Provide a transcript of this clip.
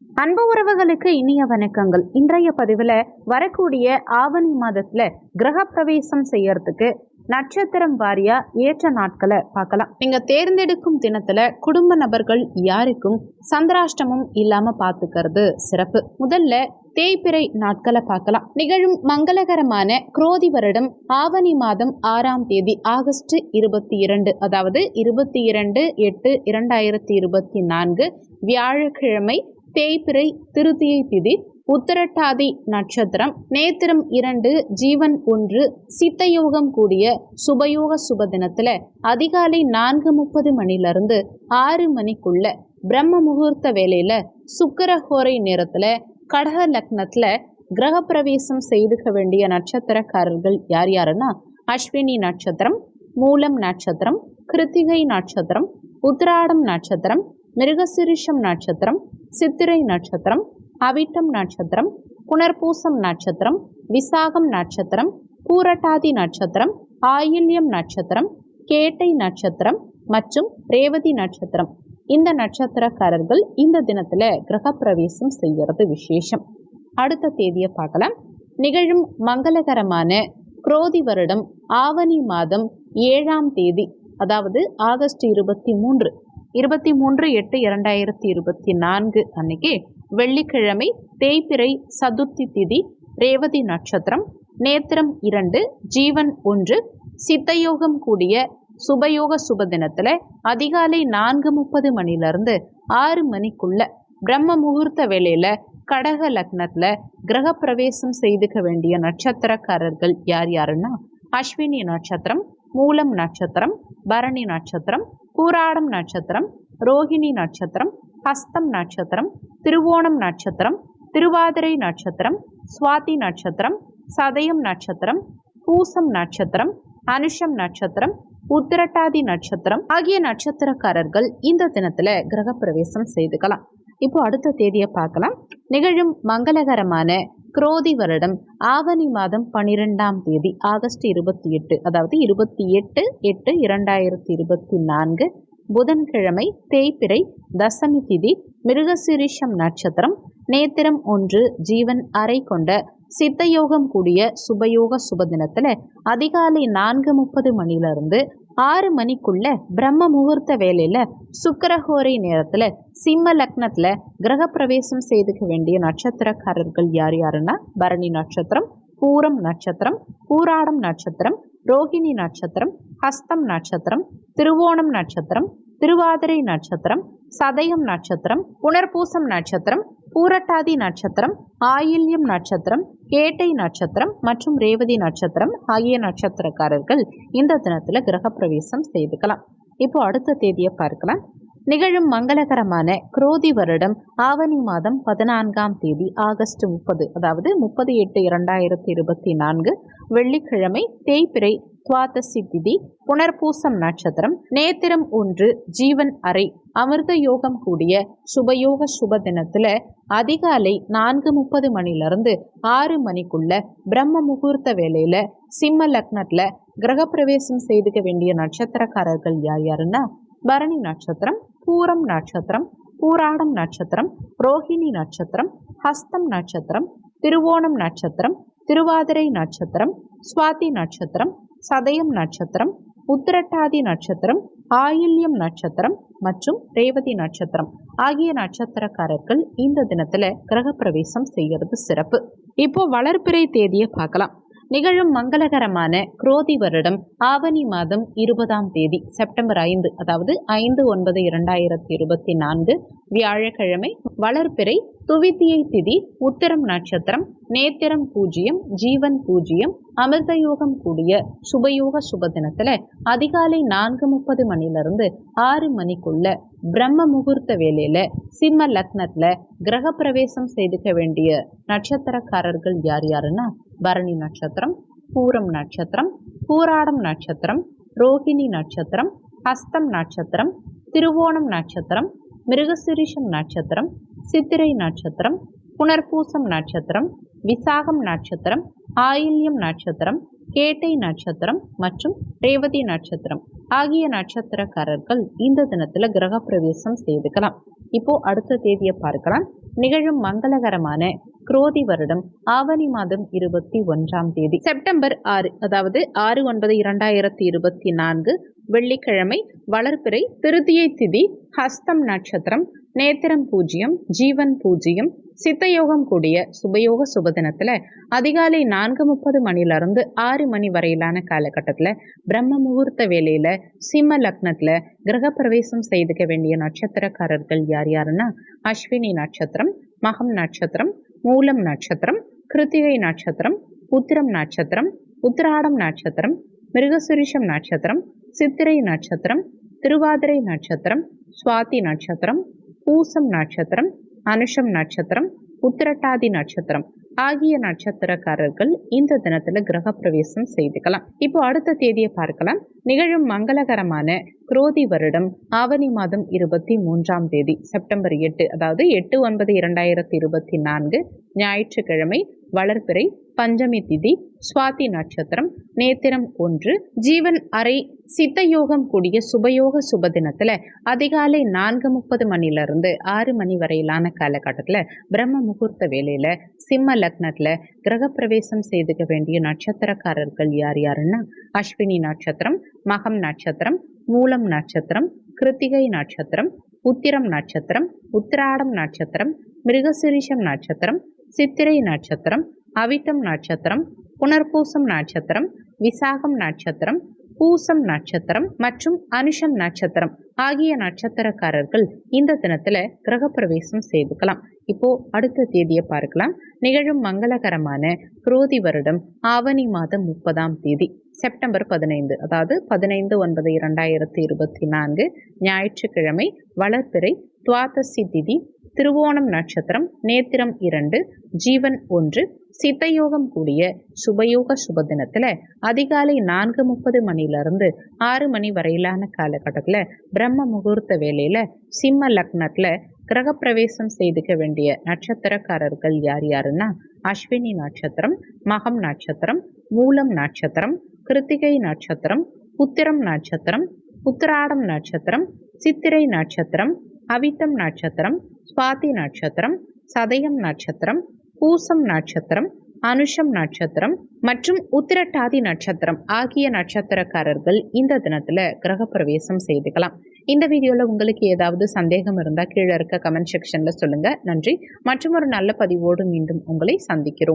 அன்பு உறவுகளுக்கு இனிய வணக்கங்கள். இன்றைய பதிவுல வரக்கூடிய ஆவணி மாதத்துல கிரக பிரவேசம் செய்யறதுக்கு நட்சத்திரம் வாரியா ஏற்ற நாட்களை பார்க்கலாம். நீங்க தேர்ந்தெடுக்கும் தினத்துல குடும்ப நபர்கள் யாருக்கும் சந்திராஷ்டமம் இல்லாம பாத்துக்கிறது சிறப்பு. முதல்ல தேய்பிறை நாட்களை பார்க்கலாம். நிகழும் மங்களகரமான குரோதி வருடம் ஆவணி மாதம் 6ஆம் தேதி ஆகஸ்ட் 22, அதாவது 22/8/2024 வியாழக்கிழமை தேய்பிறை திருத்தியை திதி, உத்தரட்டாதி நட்சத்திரம், நேத்திரம் 2, ஜீவன் 1, சித்தயோகம் கூடிய சுபயோக சுப தினத்துல அதிகாலை 4:30 மணிலிருந்து 6 மணிக்குள்ள பிரம்ம முகூர்த்த வேலையில சுக்கிரஹோரை நேரத்துல கடக லக்னத்துல கிரக பிரவேசம் செய்துக்க வேண்டிய நட்சத்திரக்காரர்கள் யார் யாருன்னா அஸ்வினி நட்சத்திரம், மூலம் நட்சத்திரம், கிருத்திகை நட்சத்திரம், உத்திராடம் நட்சத்திரம், மிருகசிரிஷம் நட்சத்திரம், சித்திரை நட்சத்திரம், அவிட்டம் நட்சத்திரம், புனர்பூசம் நட்சத்திரம், விசாகம் நட்சத்திரம், பூரட்டாதி நட்சத்திரம், ஆயில்யம் நட்சத்திரம், கேட்டை நட்சத்திரம் மற்றும் ரேவதி நட்சத்திரம். இந்த நட்சத்திரக்காரர்கள் இந்த தினத்துல கிரக பிரவேசம் செய்யறது விசேஷம். அடுத்த தேதியை பார்க்கலாம். நிகழும் மங்களகரமான குரோதி வருடம் ஆவணி மாதம் 7ஆம் தேதி, அதாவது ஆகஸ்ட் 23/8/2024 அன்னைக்கு வெள்ளிக்கிழமை தேய்பிறை சதுர்த்தி திதி, ரேவதி நட்சத்திரம், நேத்திரம் 2, ஜீவன் 1, சித்தயோகம் கூடிய சுபயோக சுப தினத்துல அதிகாலை 4:30 மணிலிருந்து 6 மணிக்குள்ள பிரம்ம முகூர்த்த வேலையில கடக லக்னத்துல கிரக பிரவேசம் செய்துக்க வேண்டிய நட்சத்திரக்காரர்கள் யார் யாருன்னா அஸ்வினி நட்சத்திரம், மூலம் நட்சத்திரம், பரணி நட்சத்திரம், பூராடம் நட்சத்திரம், ரோஹிணி நட்சத்திரம், ஹஸ்தம் நட்சத்திரம், திருவோணம் நட்சத்திரம், திருவாதிரை நட்சத்திரம், சுவாதி நட்சத்திரம், சதயம் நட்சத்திரம், பூசம் நட்சத்திரம், அனுஷம் நட்சத்திரம், உத்திரட்டாதி நட்சத்திரம் ஆகிய நட்சத்திரக்காரர்கள் இந்த தினத்துல கிரக பிரவேசம் செய்துக்கலாம். இப்போ அடுத்த தேதியை பார்க்கலாம். நிகழும் மங்களகரமான குரோதி வருடம் ஆவணி மாதம் 12ஆம் தேதி ஆகஸ்ட் 28, அதாவது 28/8/2024 புதன்கிழமை தேய்பிறை தசமி திதி, மிருகசிரிஷம் நட்சத்திரம், நேத்திரம் 1, ஜீவன் அரை கொண்ட சித்தயோகம் கூடிய சுபயோக சுப தினத்துல அதிகாலை 4:30 மணிலிருந்து 6 மணிக்குள்ள பிரம்ம முகூர்த்த வேலையில சுக்கிரஹோரை நேரத்துல சிம்ம லக்னத்துல கிரக பிரவேசம் செய்துக்க வேண்டிய நட்சத்திரக்காரர்கள் யார் யாருன்னா பரணி நட்சத்திரம், பூரம் நட்சத்திரம், பூராடம் நட்சத்திரம், ரோஹிணி நட்சத்திரம், ஹஸ்தம் நட்சத்திரம், திருவோணம் நட்சத்திரம், திருவாதிரை நட்சத்திரம், சதயம் நட்சத்திரம், புனர்பூசம் நட்சத்திரம், பூரட்டாதி நட்சத்திரம், ஆயில்யம் நட்சத்திரம், கேட்டை நட்சத்திரம் மற்றும் ரேவதி நட்சத்திரம் ஆகிய நட்சத்திரக்காரர்கள் இந்த தினத்துல கிரக பிரவேசம் செய்துக்கலாம். இப்போ அடுத்த தேதியை பார்க்கலாம். நிகழும் மங்களகரமான குரோதி வருடம் ஆவணி மாதம் 14ஆம் தேதி ஆகஸ்ட் 30, அதாவது 30/8/2024 வெள்ளிக்கிழமை தேய்பிறை துவாதசி திதி, புனர்பூசம் நட்சத்திரம், நேத்திரம் 1, ஜீவன் அரை அமிர்த யோகம் கூடிய சுபயோக சுப தினத்துல அதிகாலை 4:30 மணிலிருந்து 6 மணிக்குள்ள பிரம்ம முகூர்த்த வேலையில சிம்ம லக்னத்துல கிரக பிரவேசம் செய்துக்க வேண்டிய நட்சத்திரக்காரர்கள் யார் யாருன்னா பரணி நட்சத்திரம், பூரம் நட்சத்திரம், பூராடம் நட்சத்திரம், ரோஹிணி நட்சத்திரம், ஹஸ்தம் நட்சத்திரம், திருவோணம் நட்சத்திரம், திருவாதிரை நட்சத்திரம், சுவாதி நட்சத்திரம், சதயம் நட்சத்திரம், உத்திரட்டாதி நட்சத்திரம், ஆயில்யம் நட்சத்திரம் மற்றும் ரேவதி நட்சத்திரம் ஆகிய நட்சத்திரக்காரர்கள் இந்த தினத்துல கிரக பிரவேசம் செய்யறது சிறப்பு. இப்போ வளர்பிறை தேதியை பார்க்கலாம். நிகழும் மங்களகரமான குரோதி வருடம் ஆவணி மாதம் 20ஆம் தேதி செப்டம்பர் 5, அதாவது 5/9/2024 வியாழக்கிழமை வளர்பிறை துவித்தியை திதி, உத்திரம் நட்சத்திரம், நேத்திரம் 0, ஜீவன் 0, அமிர்தயோகம் கூடிய சுபயோக சுப தினத்துல அதிகாலை 4:30 மணிலிருந்து 6 மணிக்குள்ள பிரம்ம முகூர்த்த வேலையில சிம்ம லக்னத்துல கிரக பிரவேசம் செய்துக்க வேண்டிய நட்சத்திரக்காரர்கள் யார் யாருன்னா பரணி நட்சத்திரம், பூரம் நட்சத்திரம், பூராடம் நட்சத்திரம், ரோஹிணி நட்சத்திரம், ஹஸ்தம் நட்சத்திரம், திருவோணம் நட்சத்திரம், மிருகசிரிஷம் நட்சத்திரம், சித்திரை நட்சத்திரம், புனர்பூசம் நட்சத்திரம், விசாகம் நட்சத்திரம், ஆயில்யம் நட்சத்திரம், கேட்டை நட்சத்திரம் மற்றும் ரேவதி நட்சத்திரம் ஆகிய நட்சத்திரக்காரர்கள் இந்த தினத்துல கிரக பிரவேசம் செய்துக்கலாம். இப்போ அடுத்த தேதியை பார்க்கலாம். நிகழும் மங்களகரமான குரோதி வருடம் ஆவணி மாதம் 21ஆம் தேதி செப்டம்பர் 6 அதாவது 6/9/2024 வெள்ளிக்கிழமை வளர்பிறை திருதியை திதி ஹஸ்தம் நட்சத்திரம் நேத்திரம் பூஜ்யம் ஜீவன் பூஜ்யம் சித்தயோகம் கூடிய சுபயோக சுபதினத்துல அதிகாலை 4:30 மணிலிருந்து 6 மணி வரையிலான காலகட்டத்துல பிரம்ம முகூர்த்த வேலையில சிம்ம லக்னத்துல கிரக பிரவேசம் செய்துக்க வேண்டிய நட்சத்திரக்காரர்கள் யார் யாருன்னா அஸ்வினி நட்சத்திரம், மகம் நட்சத்திரம், மூலம் நட்சத்திரம், கிருத்திகை நட்சத்திரம், உத்திரம் நட்சத்திரம், உத்திராடம் நட்சத்திரம், மிருகசுரிஷம் நட்சத்திரம், சித்திரை நட்சத்திரம், திருவாதிரை நட்சத்திரம், சுவாதி நட்சத்திரம், பூசம் நட்சத்திரம், அனுஷம் நட்சத்திரம், உத்திரட்டாதி நட்சத்திரம் ஆகிய நட்சத்திரக்காரர்கள் இந்த தினத்துல கிரக பிரவேசம் செய்துக்கலாம். இப்போ அடுத்த தேதியை பார்க்கலாம். நிகழும் மங்களகரமான குரோதி வருடம் ஆவணி மாதம் 23ஆம் தேதி செப்டம்பர் 8 அதாவது 8/9/2024 ஞாயிற்றுக்கிழமை வளர்பிறை பஞ்சமி திதி சுவாதி நட்சத்திரம் நேத்திரம் 1 ஜீவன் அரை சித்தயோகம் கூடிய சுபயோக சுபதினத்துல அதிகாலை 4:30 மணிலிருந்து 6 மணி வரையிலான காலகட்டத்துல பிரம்ம முகூர்த்த வேலையில சிம்ம லக்னத்துல கிரக பிரவேசம் செய்துக்க வேண்டிய நட்சத்திரக்காரர்கள் யார் யாருன்னா அஸ்வினி நட்சத்திரம், மகம் நட்சத்திரம், மூலம் நட்சத்திரம், கிருத்திகை நட்சத்திரம், உத்திரம் நட்சத்திரம், உத்திராடம் நட்சத்திரம், மிருகசிரிஷம் நட்சத்திரம், சித்திரை நட்சத்திரம், அவிட்டம் நட்சத்திரம், புனர்பூசம் நட்சத்திரம், விசாகம் நட்சத்திரம், பூசம் நட்சத்திரம் மற்றும் அனுஷம் நட்சத்திரம் ஆகிய நட்சத்திரக்காரர்கள் இந்த தினத்துல கிரக பிரவேசம் செய்துக்கலாம். இப்போ அடுத்த தேதியை பார்க்கலாம். நிகழும் மங்களகரமான குரோதி வருடம் ஆவணி மாதம் 30ஆம் தேதி செப்டம்பர் 15 அதாவது 15/9/2024 ஞாயிற்றுக்கிழமை வளர்பிறை துவாதசி திதி திருவோணம் நட்சத்திரம் நேத்திரம் 2 ஜீவன் 1 சித்தயோகம் கூடிய சுபயோக சுபதினத்துல அதிகாலை 4:30 மணிலிருந்து 6 மணி வரையிலான காலகட்டத்துல பிரம்ம முகூர்த்த வேலையில சிம்ம லக்னத்துல கிரக பிரவேசம் செய்துக்க வேண்டிய நட்சத்திரக்காரர்கள் யார் யாருன்னா அஸ்வினி நட்சத்திரம், மகம் நட்சத்திரம், மூலம் நட்சத்திரம், கிருத்திகை நட்சத்திரம், உத்திரம் நட்சத்திரம், உத்திராடம் நட்சத்திரம், சித்திரை நட்சத்திரம், அவிட்டம் நட்சத்திரம், சுவாதி நட்சத்திரம், சதயம் நட்சத்திரம், பூசம் நட்சத்திரம், அனுஷம் நட்சத்திரம் மற்றும் உத்திரட்டாதி நட்சத்திரம் ஆகிய நட்சத்திரக்காரர்கள் இந்த தினத்துல கிரக பிரவேசம் செய்துக்கலாம். இந்த வீடியோல உங்களுக்கு ஏதாவது சந்தேகம் இருந்தா கீழே இருக்க கமெண்ட் செக்ஷன்ல சொல்லுங்க. நன்றி. மற்றும் ஒரு நல்ல பதிவோடு மீண்டும் உங்களை சந்திக்கிறோம்.